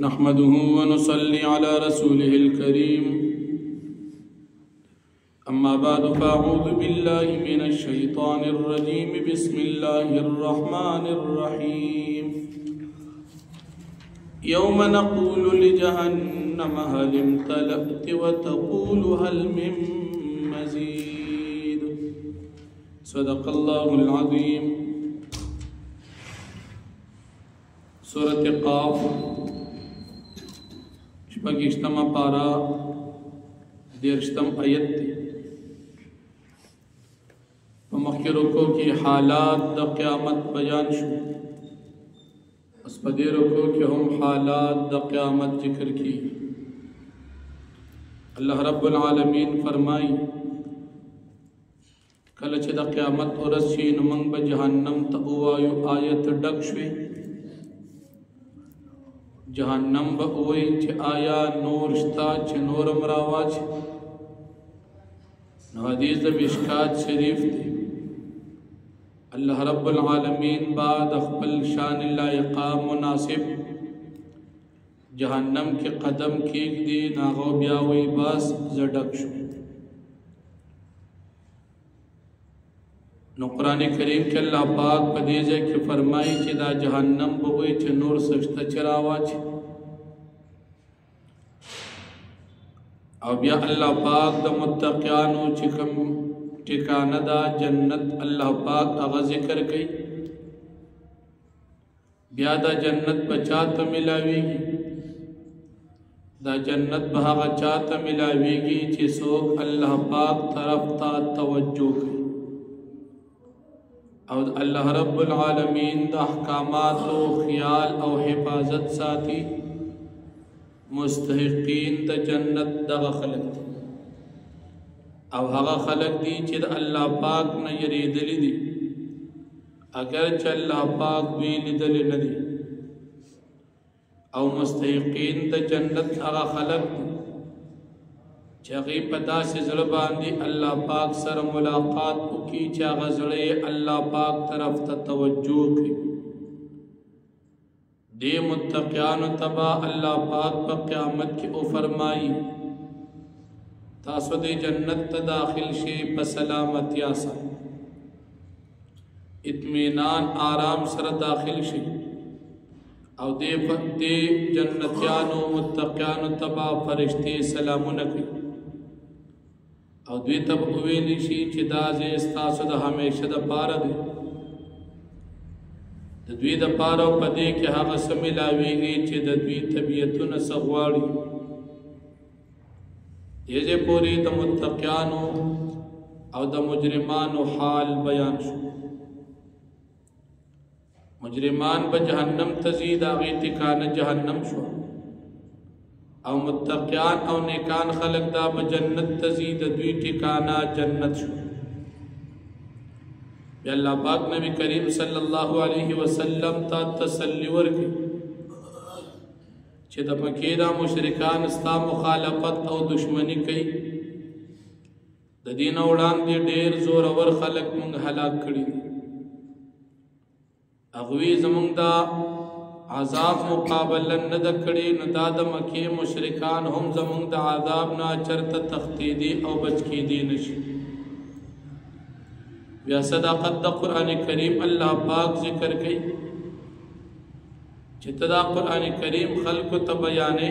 نحمده ونصلي على رسوله الكريم أما بعد فأعوذ بالله من الشيطان الرجيم بسم الله الرحمن الرحيم يوم نقول لجهنم هل امتلأت وتقول هل من مزيد صدق الله العظيم. سورة قاف شپږشتمه پارا 13 آیت دی. په مخکې رکوع کې حالات د قیامت بیان شو، اس په دې رکوع کې هم حالات د قیامت ذکر کی. الله رب العالمین فرمایي کله چې د قیامت ورځ شي نو موږ به جهنم ته ووایو آیت ډک شوې. جهنم به وایي چې آیا نور شته چې نورم راواچي. نو حدیث د مشکات شریف دی. الله رب العالمین بعد خپل شان لایقه مناسب جهنم کې قدم کېږدي، ناغو بیا وایي بس زه ډک شو. نو قرآن کریم کې الله پاک په دې ځای کې فرمایي چې دا جهنم به وایي چې نور څه شته چې راواچي. او بیا الله پاک د متقیانو چې کوم ټکانه دا جنت الله پاک هغه ذکر کوي. بیا دا جنت به چاته ملاویږي؟ دا جنت به هغه چاته ملاویږي چې څوک الله پاک طرف ته توجه کوي او الله رب العالمین د احکامات او خیال او حفاظت ساتي. مستحقین د جنت دغه خلق دي او هغه خلق دي چې د الله پاک نه یریدلی دي، اگر چې الله پاک دوی لیدلی نه دي. او مستحقین د جنت هغه خلق دي چې هغوی په داسې زړه باندې الله پاک سره ملاقات وکړي چې هغه زړه الله پاک طرف ته توجه کوي. دې متقیانو تبا الله پاک په قیامت کې او فرمایي تاسو دې جنت ته داخل شئ په سلامتیا سره، اطمینان آرام سره داخل شئ. او دې جنتیانو متقیانو تبا فرشتي سلامونه کوي او دوی ته ویلی شي چې دا ځای ستاسو د همیشه دپاره دی. د دوی دپاره په دې کې هغه څه ملاویږي چې د دوی طبیعتونه څه غواړي. دې ځای پورې د متقیانو او د مجرمانو حال بیان شو. مجرمان به جهنم ته ځي، د هغوی ټکانه جهنم شو. او متقیان او نیکان خلق دا به جنت ته ځي، د دوی ټکانه جنت شو. بیا الله پاک نبی کریم صلی الله علیه وسلم ته تسلی ورکړي چې د مکې دا مشرکان ستا مخالفت او دشمنی کوي. د دین وړاندې ډېر زورور خلق مونږ هلاک کړي دي. هغوی زمونږ دا عذاب مقابله نه ده کړې، نو دا د مکې مشرکان هم زمونږ د عذاب نه چرته تښتېدي او بچ کېدی نشي. بیا صداقت د قرآن کریم الله پاک ذکر کوي چې ته دا قرآن کریم خلکو ته بیانې.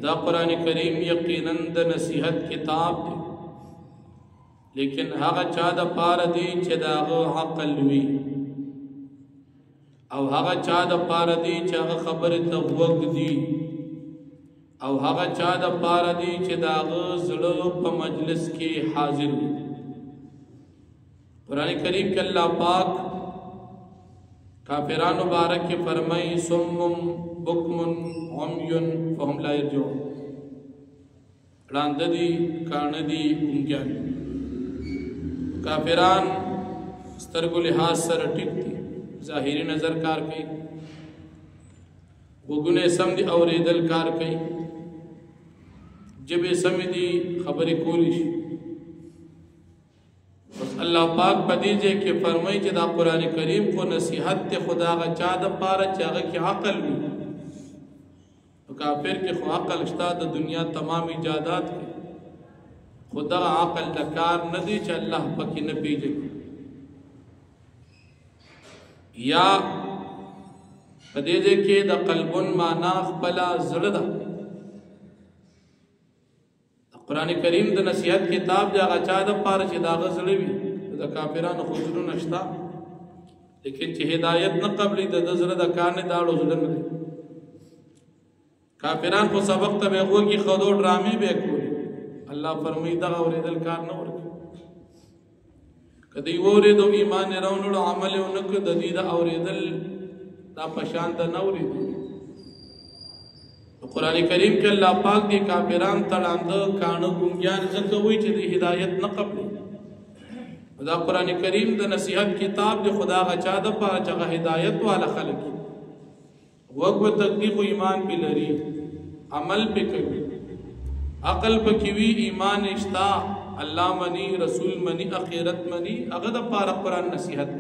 دا قرآن کریم یقینا د نصیحت کتاب دی، لیکن هغه چا د پاره دی چې د هغه عقل وي او هغه چا د پاره دی چې هغه خبرې ته غوږ دی او هغه چا د پاره دی چې د هغه زړه په مجلس کې حاضر وي. قرآن کریم کے اللہ پاک کافران مبارک کے فرمائی سمم بکمن عمیون فهم لا یرجعون. رانددی کاندی گنگیان کافران سترگو لحاظ سر ٹک دی، ظاہری نظر کار کئی، وگنے سمدی اوریدل کار کئی، جب سمدی خبری کولیش. اللہ پاک بدیجے کے فرمائی کہ دا قرآن کریم کو نصیحت تے خدا غا چا دا پارا چاگا کی عقل بھی کافر کې خو عقل شته د دنیا تمام ایجادات کې خدا عقل د کار نه دی چې الله پکې نه پیژني یا په دې کې د قلبون معنا خپل زړه ده قرآن کریم د نصیحت کتاب دی هغه چا د پاره چې دا غزړه وي د کافرانو خو نشتا لیکن چې هدایت نه قبلې د زړه د کار نه داړو زړه نه کافران خو سبق ته به وګي خودو ډرامې به کوي الله فرمایي دا اورېدل کار نه ورکړي کدی اورېدو ایمان راوړو عمل ونکړو د دې دا اورېدل دا پشان ته نه اورېدو قرآن کریم کې الله پاک دی کافران تړاند کانو ګونګیان ځکه وایي چې د هدایت نه قبلې دا قرآن کریم د نصیحت کتاب دی خدا غچا د پاره چې هدایت والا خلک وګو تکلیف ایمان به لري عمل به کوي عقل به کوي ایمان اشتا الله منی رسول منی اخرت منی هغه د پاره قرآن نصیحت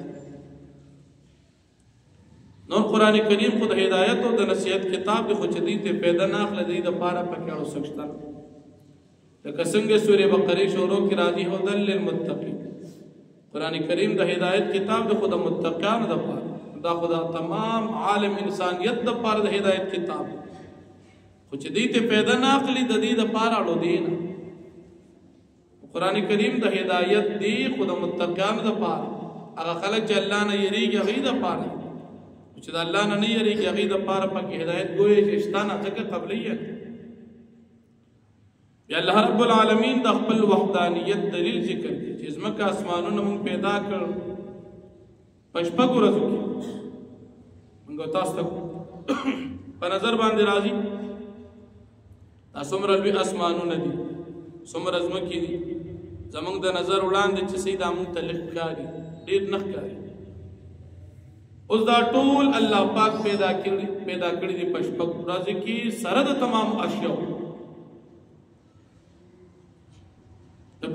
نو قرآن کریم خود هدایت او د نصیحت کتاب دی خو چې دې ته پیدا نه اخلي دې د پاره پکې او سکشتن لکه څنګه سورې بقره شروع کې راځي هدل للمتقین قرآن کریم د هدایت کتاب د خود متقین د پاره دا خدا تمام عالم انسانیت د پاره د هدایت کتاب خو چې دې ته پیدا نه اخلي د دې د پاره اړو دین قرآن کریم د هدایت دی خود متقین د پاره هغه خلک چې الله نه یریږي هغه د پاره چې د الله نه یریږي هغه د پاره پکې هدایت ګوي چې شتانه ځکه قبلیت یا الله رب العالمین د خپل وحدانیت دلیل ذکر کوي چې زمکه اسمانونه موږ پیدا کړ پښپګ ورځو کې موږ تاسو ته په نظر باندې راځي تاسو مرلوي اسمانونه دي څومره زمکې دي زموږ د نظر وړاندې چې سیدا موږ ته لږ ښکاري ډېر نه ښکاري اوس دا ټول الله پاک پیدا کړی دي پښپګ ورځو کې سره د تمام اشیاء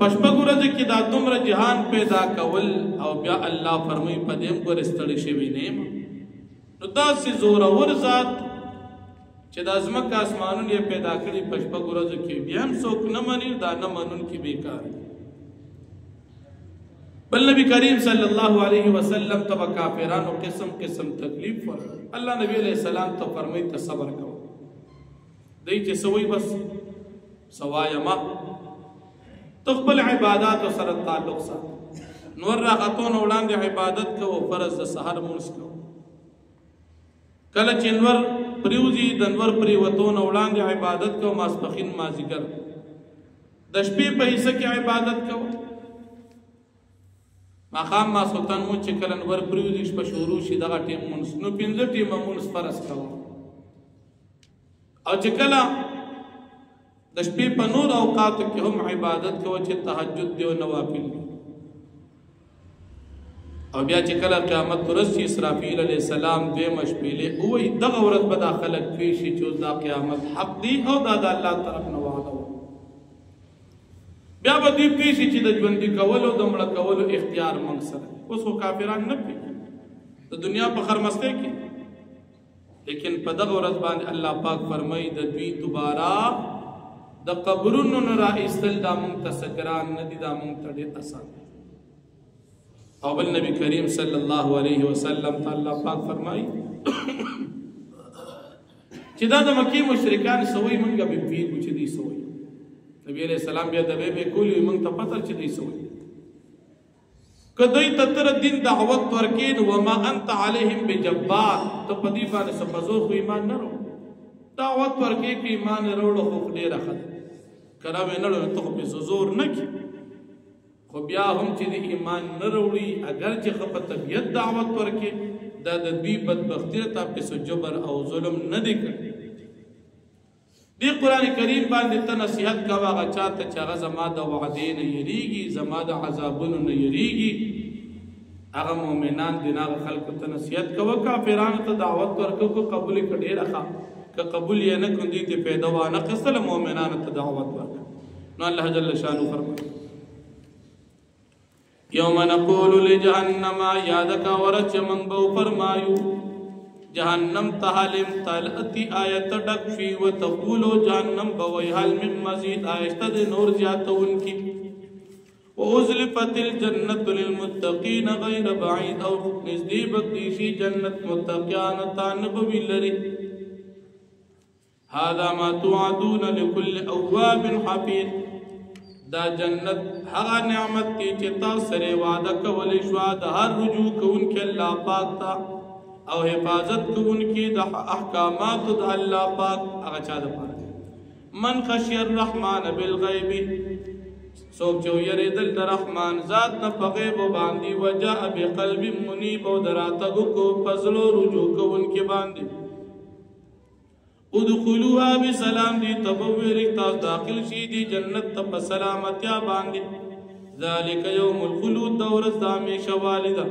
پښپګ ورځ کې دا دومره جهان پیدا کول او بیا الله فرمایي په دې کو رستړی شوی نه نو دا سي زور اور ذات چې د ازمکه اسمانونه پیدا کړی پښپګ ورځ کې بیا هم څوک نه مني دا نه منون کې بیکار بل نبی کریم صلی الله علیه وسلم تبا کافرانو قسم قسم تکلیف ور الله نبی علیہ السلام ته فرمایي ته صبر کوو دای چې سوي بس سوایما تخبل عبادات سره تعلق سات نور راغتون وړاندې عبادت کوو فرض د سحر مونږ کوو کله چې نور پریوزی د نور پریوتون وړاندې عبادت کوو ماسپخین مازیګر د شپې په حصہ کې عبادت کوو ماقام ما سلطان مو چې کله نور پریوزی شپه شروع شي دغه ټیم مونږ نو 15 ټیم مونږ فرض کوو او چې کله د شپې په نور اوقات کې هم عبادت کوو چې تهجد دی او نوافل او بیا چې کله قیامت ورسي اسرافیل علیہ السلام دې مشپېلې وې دغه ورځ به دا خلک پیشي چې دا قیامت حق دی او دا د الله طرف نه وعده بیا به دې پیشي چې د ژوند کولو د مړ کولو اختیار موږ سره اوس خو کافران نه پي د دنیا په خرمسته کې لیکن په دغه ورځ باندې الله پاک فرمایي د دوی دوباره د قبرونو نه را ایستل دا مونږ ته سګران نه دي دا مونږ ته ډېر اسان او بل نبی کریم صلی الله علیه وسلم تعالی پاک فرمایي چې دا د مکی مشرکان سوي مونږه به پیګو چې دي سوي نبی علیہ السلام بیا د به کولی مونږ ته پته چې دي سوي کدی تر دین دعوت ورکین و ما انت علیهم بجبار ته پدی باندې سپزور خو ایمان نه ورو دعوت ورکې په ایمان وروړو خو ډیر راخد کړه وینل ته په زور نه کی خو بیا هم چې د ایمان نه وروړي اگر چې خپ طبيعت دعوت ورکې د دې بدبختی ته په جبر او ظلم نه دی کړی دی قران کریم باندې ته نصیحت کاوه غچاته چې هغه زما د وعده نه یریږي زما د عذابونو نه یریږي هغه مؤمنان دغه خلق ته نصیحت کوه کافرانو ته دعوت ورکو قبول کړي راخه که قبول یې نه کړي ته پیدا و نه قصل مؤمنانو ته دعوت ورکو نو الله جل شانو فرمایي یوم نقول لجهنم یادک ورچ من بو فرمایو جهنم تحلم تلأتی آیت ڈکشی و تقولو جهنم بوئی حل من مزید آیشتد نور زیادتون کی وَأُزْلِفَتِ الْجَنَّةُ لِلْمُتَّقِينَ غَيْرَ بَعِيدٍ او نزدی بکدیشی جنت متقیان تانبوی لری هذا ما توعدون لكل اواب حفیظ دا جنت حقا نعمت تی چتا سرے وعدہ کولی شوا دا ہر رجوع کون کے اللہ پاک تا او حفاظت کون کی دا احکامات دا اللہ پاک اگچا دا پاک من خشی الرحمن بالغیبی سوک چو یرید الرحمن ذات نا فغیب و باندی وجاء بقلب منیب و دراتگو کو فضل و رجوع کون کے باندی ادخلوها بسلام دی تبوی رکتاز داخل شی دی جنت تب سلامتیا باندی ذالک یوم الخلود دورز دامی شوالدہ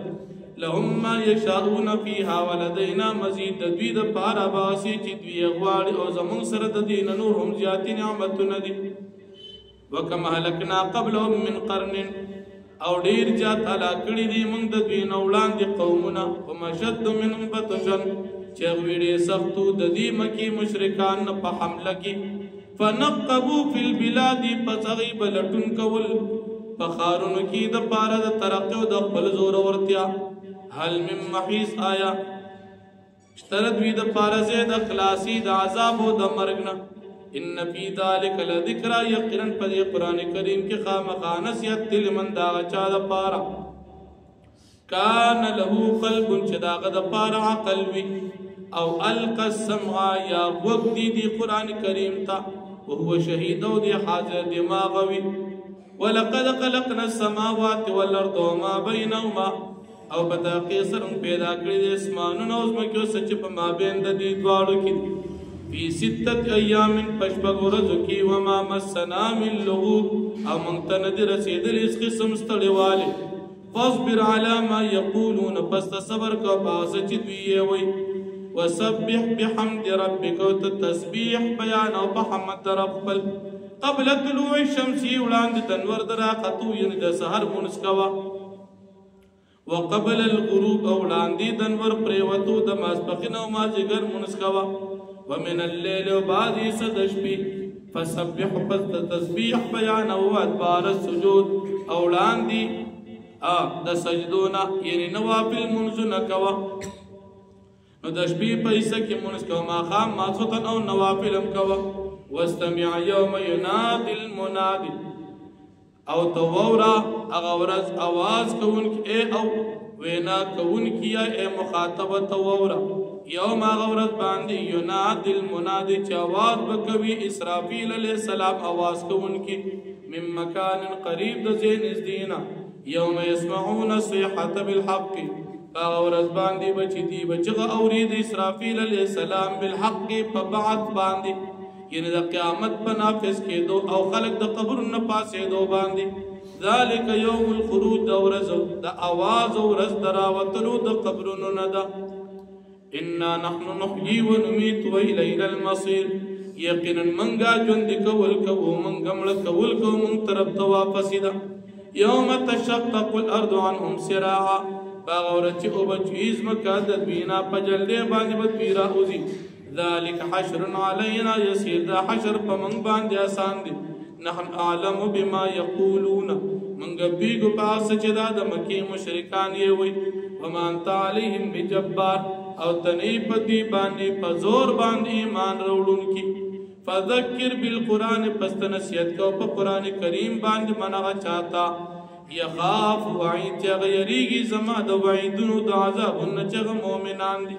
لهم ما یشاؤون فیہا ولدینا مزید دوید پارا باسی چی دوی اغواری او زمان سرد دین نور ہم زیادی نعمت ندی وکم حلکنا قبلهم من قرن او دیر جات علا کڑی دی منگ دوی نولان دی قومنا ومشد منهم بطشن چغویڑی سختو ددی مکی مشرکان پا حملہ کی فنقبو فی البلادی پسغیب لٹن کول فخارن کی دا پارا دا ترقیو دا خبل زور ورتیا حل من محیث آیا اشتردوی دا پارا زید اخلاصی دا عذاب و دا مرگنا ان فی ذالک لذکرہ یقرن پدی قرآن کریم کی خامخانسیت دل من دا غچا دا پارا کان له قلب چداغ دا پارا عقلوی او القى السمع یا وقتی دی قرآن کریم تا وهو شہیدو دی حاضر دماغوی ولقد خلقنا السماوات والارض وما بینهما او بتاقی سرم پیدا کری دی اسمانون اوزمکیو سچ پا ما بین دی دوارو کی فی ستت ایام پشپگ ورزو کی وما مسنا من لغوب او منگتن دی رسیدل اس قسم ستڑی والی فاصبر على ما يقولون پس صبر کا باس چدوی وی وسبح بحمد ربك وتتسبيح بيان او بحمد رب قبل طلوع الشمس ولاند تنور دراقتو يند سحر منسكوا وقبل الغروب اولاندي تنور پریوتو دماسپخن او مازگر منسكوا ومن الليل وبعد صدشبي فسبح تسبيح بيان او ادبار السجود اولاندي د سجدونا یعنی نوافل منزو نکوا نو دشبی پیسا کی منز کوا ما خام ما سوتن او نوافلم کوا واستمع یوم ینادی المنادی او توورا اغورز آواز کون کی اے او وینا کون کیا اے مخاطب توورا یوم اغورز باندی ینادی المنادی چی آواز بکوی اسرافیل علیہ السلام آواز کون کی من مکان قریب دزین از دینا یوم یسمعون الصیحة بالحق فاغورز باندی بچی دی بچغ اورید اسرافیل علیہ السلام بالحق فبعث باندی یعنی دا قیامت پنافذ کے دو او خلق دا قبر نپاسے دو باندی ذالک یوم الخروج دا ورز دا آواز ورز دراوتلو دا قبرنو ندا انا نحن نحیی و نمیت و الینا المصیر یقینا منگا جند کول کو منگمل کول کو من طرف تواپسی دا یوم تشقق الارض عنهم سراعا باغورت چی او بچویز مکادت بینا پجلدے باندی بطویرا اوزی ذالک حشر علینا یسیر دا حشر پا منگ باندی آسان دی نحن اعلم بما یقولون منگ بیگو پاس چدا دا مکی مشرکان یہ ہوئی وما انتا علیہم بجبار او تنیب دی باندی پا زور باندی ایمان روڑون کی فذکر بالقرآن پست نصیحت کو پا قرآن کریم باند منغا چاہتا یخاف وعید چاگ یریگی زما دا وعیدنو دا عذابن چاگ مومنان دی